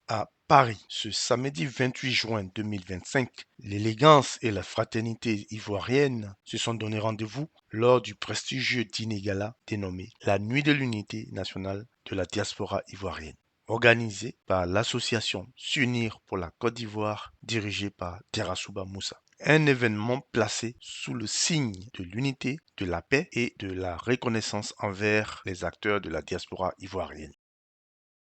À Paris, ce samedi 28 juin 2025, l'élégance et la fraternité ivoirienne se sont donné rendez-vous lors du prestigieux dîner gala dénommé la Nuit de l'Unité nationale de la diaspora ivoirienne, organisé par l'association S'unir pour la Côte d'Ivoire dirigée par Terrasouba Moussa. Un événement placé sous le signe de l'unité, de la paix et de la reconnaissance envers les acteurs de la diaspora ivoirienne.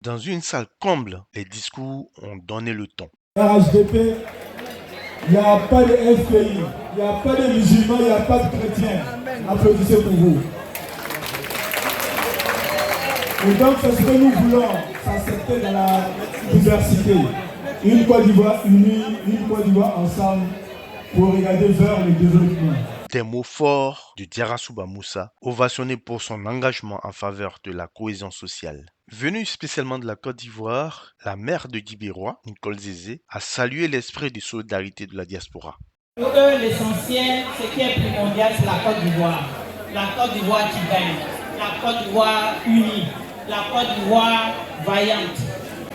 Dans une salle comble, les discours ont donné le ton. HDP, il n'y a pas de FPI, il n'y a pas de musulmans, il n'y a pas de chrétiens. Applaudissez pour vous. Et donc, c'est ce que nous voulons, s'accepter dans la diversité. Une Côte d'Ivoire unie, une Côte d'Ivoire ensemble pour regarder vers le développement. Des mots forts de Terrasouba Moussa, ovationné pour son engagement en faveur de la cohésion sociale. Venue spécialement de la Côte d'Ivoire, la mère de Dibérois, Nicole Zézé, a salué l'esprit de solidarité de la diaspora. Pour eux, l'essentiel, ce qui est primordial, c'est la Côte d'Ivoire. La Côte d'Ivoire qui gagne, la Côte d'Ivoire unie, la Côte d'Ivoire vaillante.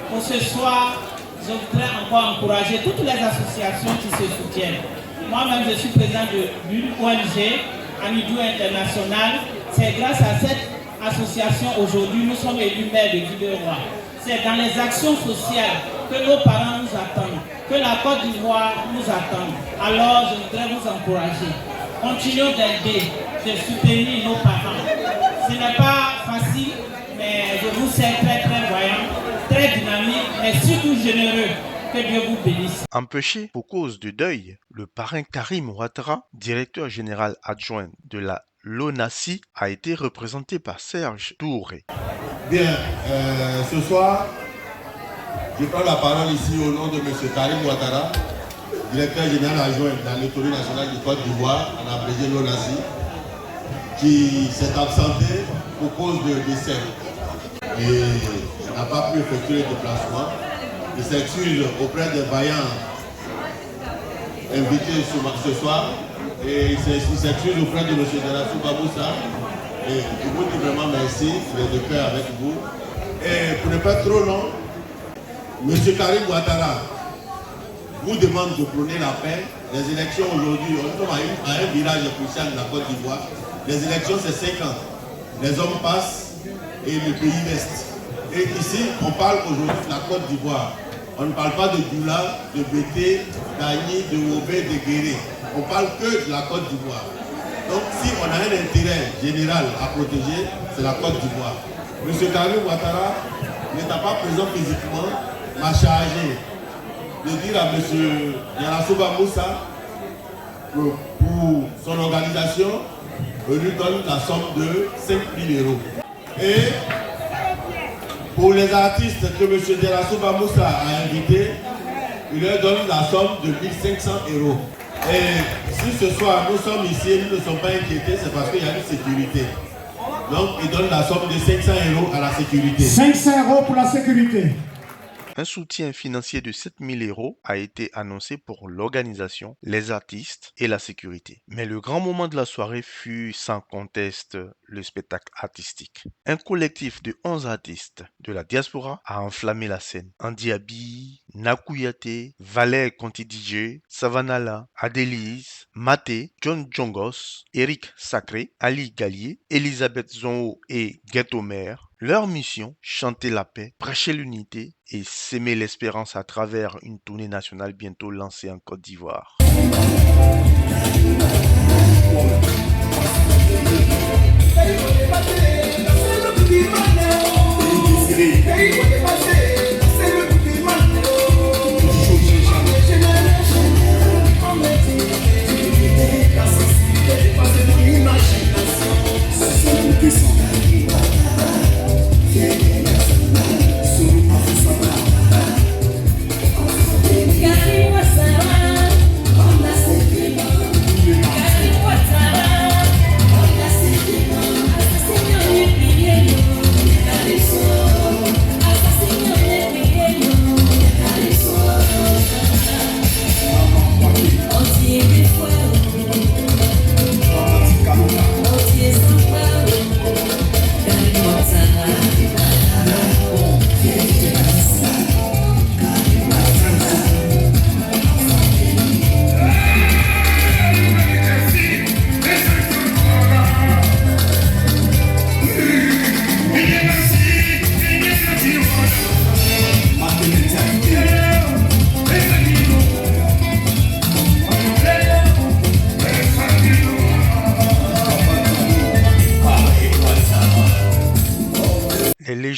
Pour ce soir, je voudrais encore encourager toutes les associations qui se soutiennent. Moi-même, je suis président d'une ONG, Amidou International. C'est grâce à cette association aujourd'hui, nous sommes élus maires de Dibérois. C'est dans les actions sociales que nos parents nous attendent, que la Côte d'Ivoire nous attend. Alors, je voudrais vous encourager. Continuons d'aider, de soutenir nos parents. Ce n'est pas facile, mais je vous sais très voyant, très dynamique, mais surtout généreux. Que Dieu vous bénisse. Empêché pour cause de deuil, le parrain Karim Ouattara, directeur général adjoint de la l'ONACI, a été représenté par Serge Touré. Bien, ce soir, je prends la parole ici au nom de M. Karim Ouattara, directeur général adjoint de l'Autorité nationale de Côte d'Ivoire, en abrégé l'ONACI, qui s'est absenté pour cause de décès et n'a pas pu effectuer le déplacement. Il s'excuse auprès des vaillants invités ce soir et il s'excuse auprès de M. Terrasouba Moussa et il vous dit vraiment merci, il est de cœur avec vous. Et pour ne pas être trop long, M. Karim Ouattara vous demande de prôner la paix. Les élections aujourd'hui, on est à un village crucial de la Côte d'Ivoire. Les élections c'est 5 ans. Les hommes passent et le pays reste. Et ici, on parle aujourd'hui de la Côte d'Ivoire. On ne parle pas de Doula, de Bété, d'Agni, de Wobé, de Guéré. On parle que de la Côte d'Ivoire. Donc si on a un intérêt général à protéger, c'est la Côte d'Ivoire. M. Karim Ouattara n'étant pas présent physiquement, m'a chargé de dire à M. Terrasouba Moussa que pour son organisation, on lui donne la somme de 5 000 €. Et pour les artistes que M. Terrasouba Moussa a invités, il leur donne la somme de 1 500 €. Et si ce soir nous sommes ici et nous ne sommes pas inquiétés, c'est parce qu'il y a une sécurité. Donc il donne la somme de 500 € à la sécurité. 500 € pour la sécurité. Un soutien financier de 7 000 € a été annoncé pour l'organisation, les artistes et la sécurité. Mais le grand moment de la soirée fut sans conteste le spectacle artistique. Un collectif de 11 artistes de la diaspora a enflammé la scène. Andy Abi, Nakuyate, Valère Conti DJ, Savanala, Adélise, Maté, John Jongos, Eric Sacré, Ali Gallier, Elisabeth Zonho et Ghetto Mère. Leur mission, chanter la paix, prêcher l'unité et s'aimer l'espérance à travers une tournée nationale bientôt lancée en Côte d'Ivoire.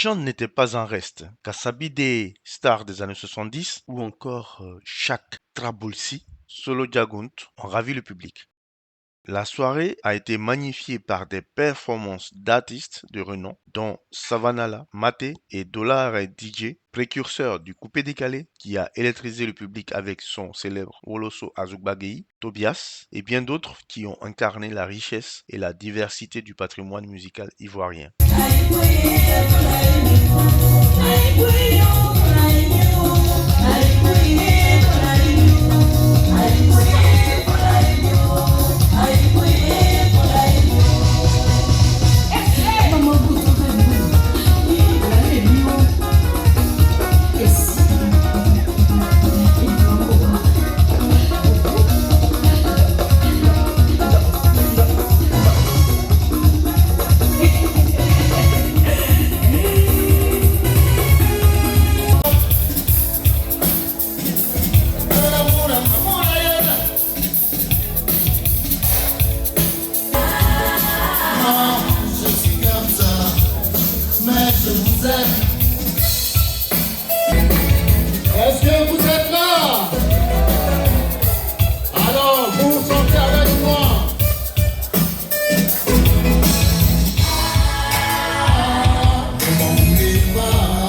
légende n'était pas en reste. Kassabide, star des années 70, ou encore Shak Trabulsi, Solo Jagunt ont ravi le public. La soirée a été magnifiée par des performances d'artistes de renom, dont Savanala, Maté et Dollar DJ, précurseur du coupé-décalé qui a électrisé le public avec son célèbre Woloso Azugbagei, Tobias et bien d'autres qui ont incarné la richesse et la diversité du patrimoine musical ivoirien. Est-ce que vous êtes là? Alors, vous chantez avec moi. Ne m'oubliez pas.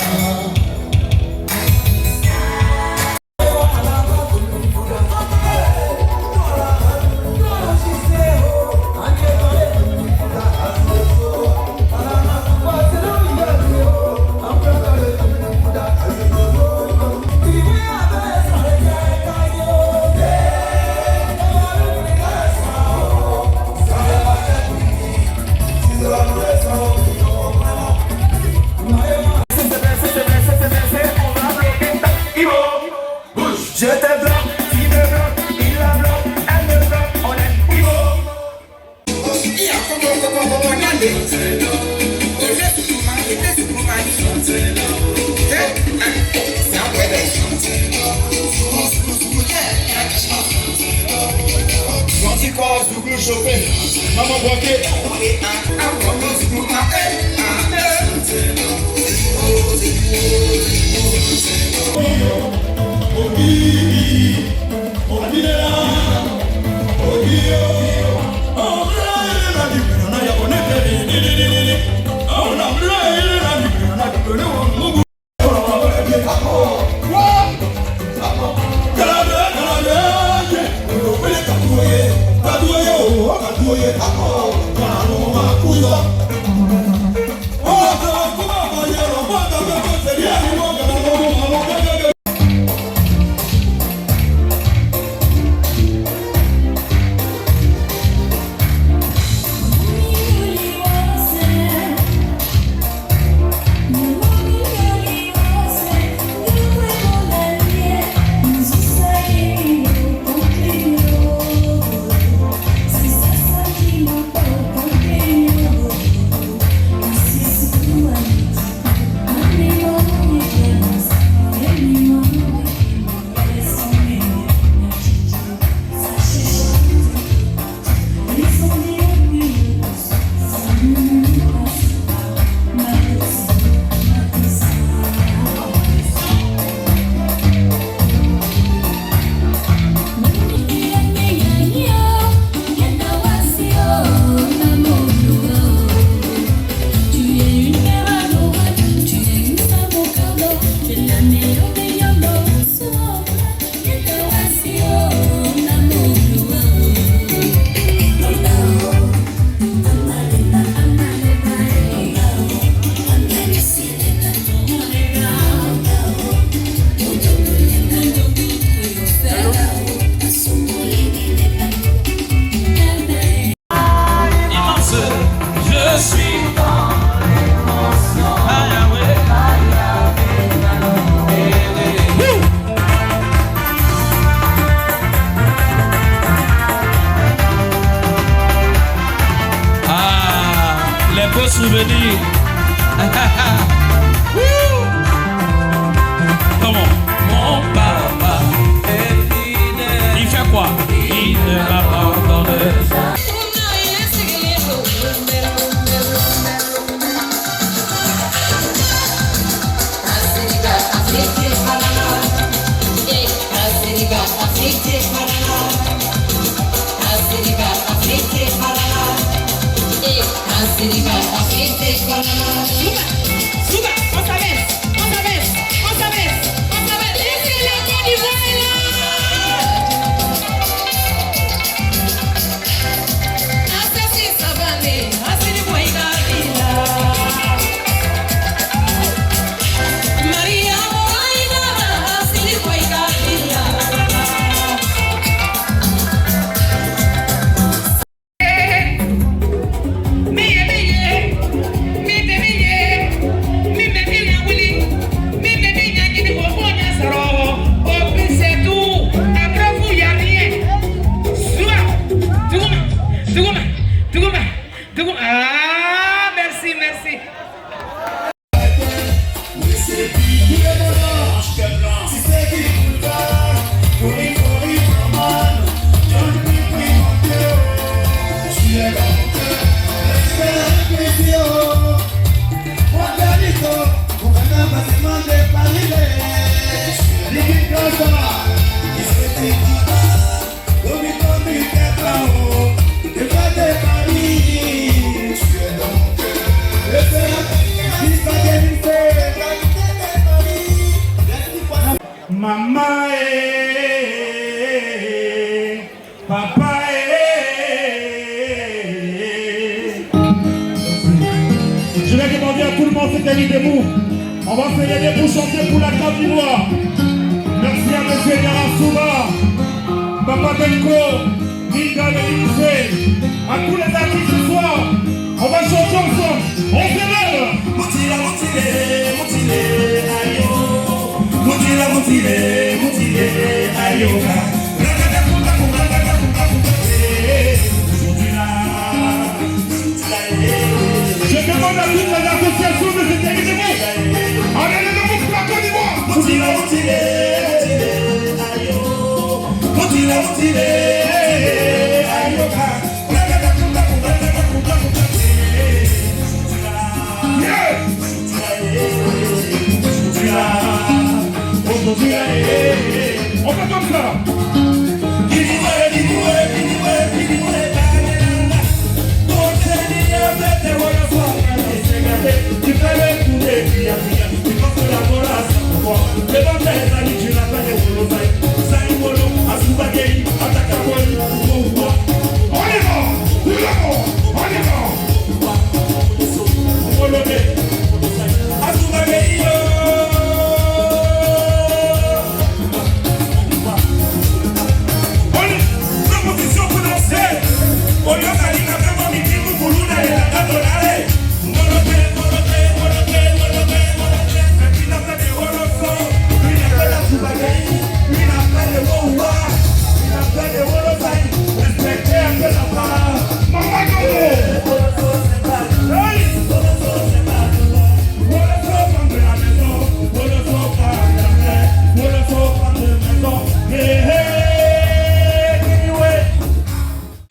J'étais blanc, il me blanc, il a blanc, elle me blanc, on est Ivo. Maman Boaké. Maman papa Je vais demander à tout le monde de se tenir debout. On va se lever pour chanter pour la Côte d'Ivoire. Merci à M. Yarasouba, Papa Benko, Linda Lélisé, à tous les artistes ce soir. On va chanter ensemble. On se lève. Moutila, moutile, moutile, ayo. Moutila, moutile, moutile, ayo. Je demande à toutes les associations de se tenir debout. Allez, les debout pour la Côte d'Ivoire. Moutila, moutile, ayo. Moutila, moutile, ayo. On fait comme ça.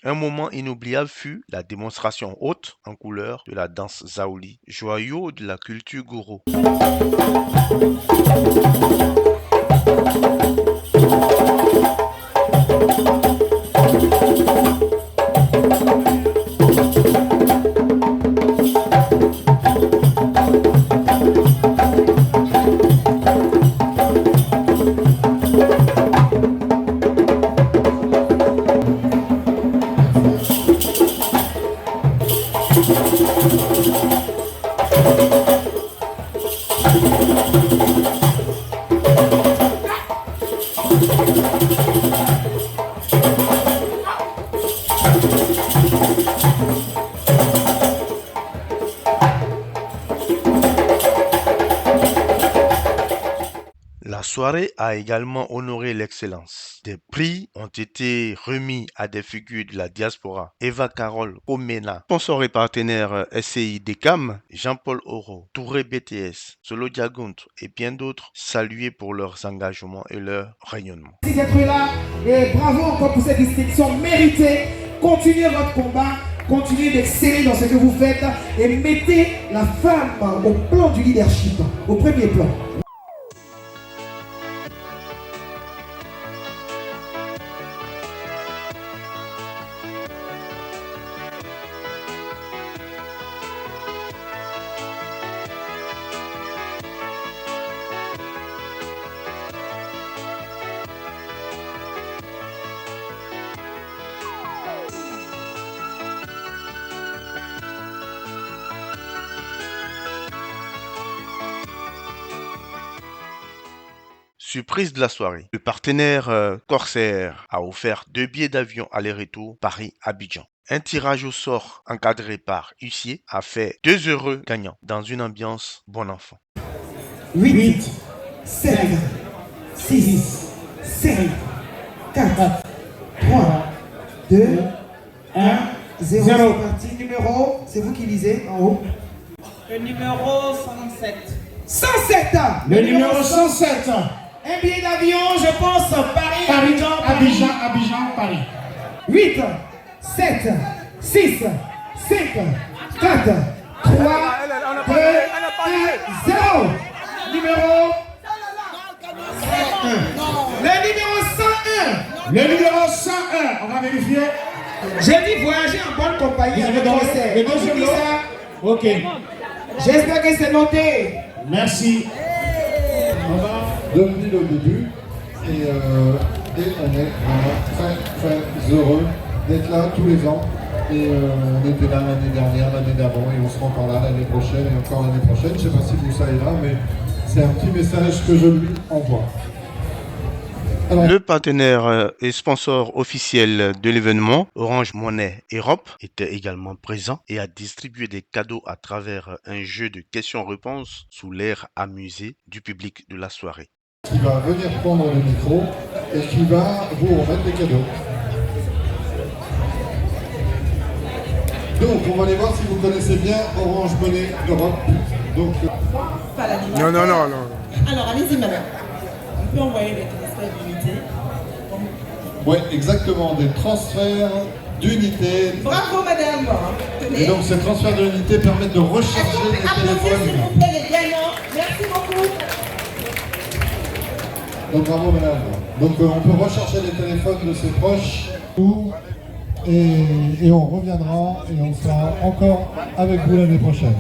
Un moment inoubliable fut la démonstration haute en couleur de la danse Zaouli, joyau de la culture Goro. La soirée a également honoré l'excellence. Des prix ont été remis à des figures de la diaspora. Eva Carole Omena, sponsor et partenaire SCI DECAM, Jean-Paul Oro, Touré BTS, Solo Diagunt et bien d'autres salués pour leurs engagements et leur rayonnement. Merci d'être là et bravo encore pour cette distinction méritée. Continuez votre combat, continuez d'exceller dans ce que vous faites et mettez la femme au plan du leadership, au premier plan. Surprise de la soirée, le partenaire Corsair a offert 2 billets d'avion aller-retour Paris-Abidjan. Un tirage au sort encadré par huissier a fait 2 heureux gagnants dans une ambiance bon enfant. 8, 7, 6, 5, 4, 3, 2, 1, 0. C'est parti. Numéro, c'est vous qui lisez en haut. Le numéro 107. 107. Le numéro 107. Un billet d'avion, je pense, Paris, Abidjan, Paris. 8, 7, 6, 5, 4, 3, 2, 1, 0. Numéro 1. Le numéro 101, on va vérifier. J'ai dit voyager en bonne compagnie Vous avez avec dans concert. le deuxième lot? Ok, J'espère que c'est noté. merci. On va. Depuis le début et on est vraiment très heureux d'être là tous les ans et on était là l'année dernière, l'année d'avant et on sera encore là l'année prochaine et encore l'année prochaine. Je ne sais pas si Moussa est là, mais c'est un petit message que je lui envoie. Alors, Le partenaire et sponsor officiel de l'événement, Orange Money Europe, était également présent et a distribué des cadeaux à travers un jeu de questions-réponses sous l'air amusé du public de la soirée. qui va venir prendre le micro et qui va vous remettre des cadeaux. Donc, on va aller voir si vous connaissez bien Orange Money Europe. Donc, Pas l'animateur. Non. Alors, allez-y, madame. On peut envoyer des transferts d'unité. ouais, exactement, des transferts d'unités. Bravo, madame. Et Tenez. donc, ces transferts d'unités permettent de Est-ce qu'on recharger peut les applaudir, s'il téléphones. vous plaît, les gagnants? Merci beaucoup. Donc, bravo, madame. Donc, on peut recharger les téléphones de ses proches. Et on reviendra et on sera encore avec vous l'année prochaine.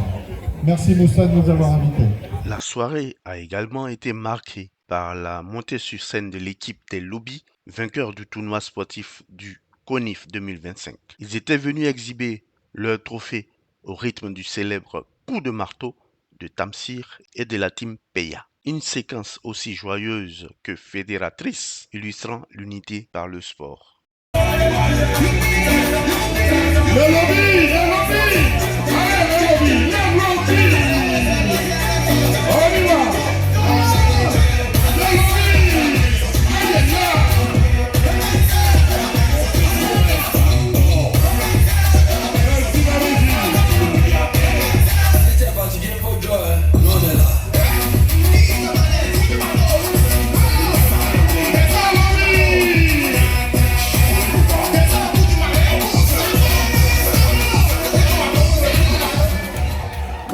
Merci Moussa de nous avoir invités. La soirée a également été marquée par la montée sur scène de l'équipe des Lobbies, vainqueurs du tournoi sportif du CONIF 2025. Ils étaient venus exhiber leur trophée au rythme du célèbre coup de marteau de Tamsir et de la team Peya. Une séquence aussi joyeuse que fédératrice, illustrant l'unité par le sport. Le lobby, le lobby. Allez, le lobby, le lobby. On y va.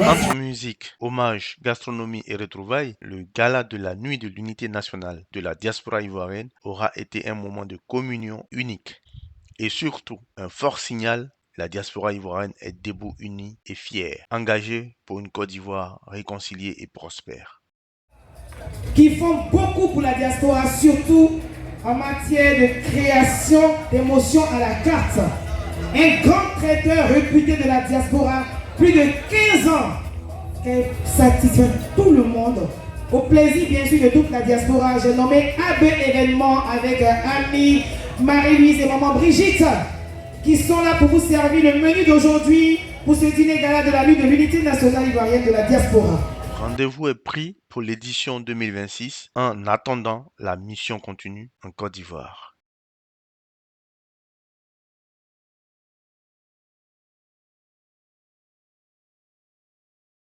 Entre musique, hommage, gastronomie et retrouvailles, le gala de la Nuit de l'Unité nationale de la diaspora ivoirienne aura été un moment de communion unique. Et surtout, un fort signal, la diaspora ivoirienne est debout, unie et fière, engagée pour une Côte d'Ivoire réconciliée et prospère. Qui font beaucoup pour la diaspora, surtout en matière de création d'émotions à la carte. Un grand traiteur réputé de la diaspora, plus de 15 ans, qui satisfait tout le monde. Au plaisir bien sûr de toute la diaspora, j'ai nommé AB événement avec Annie, Marie-Louise et maman Brigitte, qui sont là pour vous servir le menu d'aujourd'hui pour ce dîner gala de la nuit de l'unité nationale ivoirienne de la diaspora. Rendez-vous est pris pour l'édition 2026 en attendant la mission continue en Côte d'Ivoire.